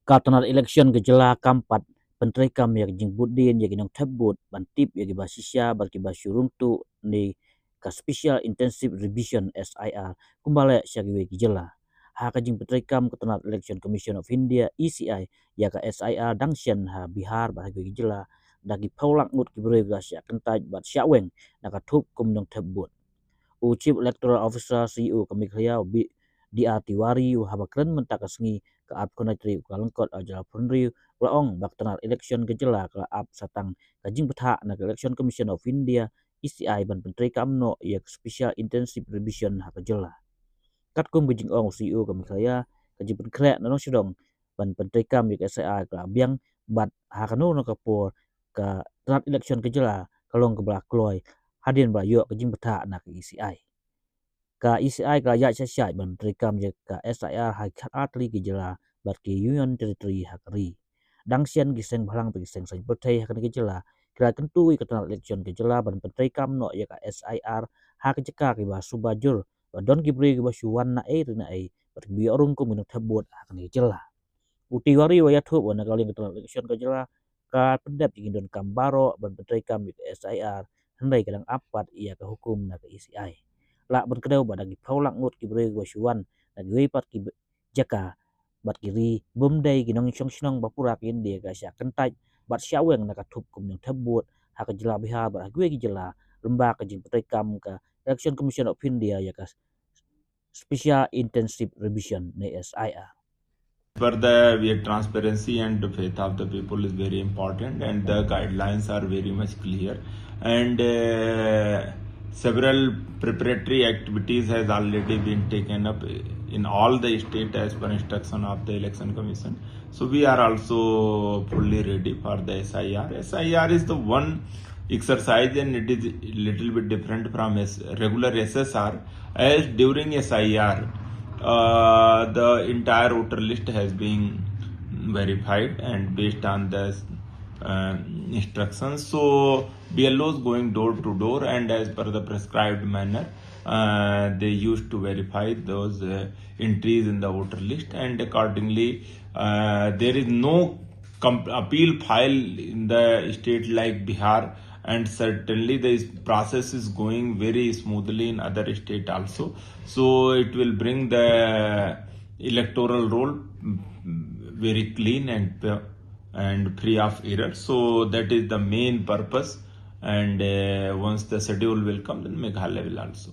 Katanar election ke jela kampat Treikam ya jing Beain ya Nongthep bantip ya basisya bagi basyurum tu ni ka special intensive revision SIR kumbala syagwe jela ha ka jing Treikam katanar election commission of India ECI ya ka SIR dangshan ha Bihar bahagi jela dagi paulak ngut kibre gasya kentaj bat Shah Weng nakatup kum Nongthep u chief electoral officer CEO ka Meghalaya dia tiwari u habakren mentakasngi ke ap konatri kalengkot ajal punri laong baktanar election gejela ke ap satang kajing betha na election commission of India ECI ban Treikam no ya special intensive revision ha gejela kat kum bijing ong CEO ka Meghalaya kajing penkrek na no sidong ban Treikam ya SII ka abyang bat ha kanu no kapor ka tanar election gejela kalong ke belak kloy hadin ba yo kajing betha na ke ECI ka ECI ka ya syai ban Treikam je ka SIR hai khat atli ki jela bat ki union territory hakri dangsian ki seng bhalang pe seng sai perthai hakni ki jela kira kentu ka tanal election ki jela ban Treikam no ya ka SIR ha ki jeka ki ba subajur ba don ki bre ki ba suwan na rina bat bi orung ko min thabot hakni jela uti wari wa ya thu wa na kaling ka tanal election ki jela ka pendap ki don kambaro ban Treikam ki SIR hendai kadang apat ia ka hukum na ka ECI la berkedau badagi paulak ngut kibre wasuan dan wepat ki jaka bat kiri bumdai ginong song bapurak India ga sya kentaj bat Shah Weng nakatup kum yang tebut ha ka jela Bihar ba gue ki jela lemba ka jing Treikam ka election commission of India ya ka special intensive revision ne SIR. For the transparency and the faith of the people is very important, and the guidelines are very much clear, and several preparatory activities has already been taken up in all the state as per instruction of the election commission. So we are also fully ready for the SIR. SIR is the one exercise, and it is a little bit different from regular SSR, as during SIR the entire voter list has been verified and based on the instructions. So BLOs going door to door, and as per the prescribed manner they used to verify those entries in the voter list, and accordingly there is no appeal file in the state like Bihar, and certainly the process is going very smoothly in other state also. So it will bring the electoral roll very clean and free of error. So that is the main purpose, and once the schedule will come, then Meghalaya will also.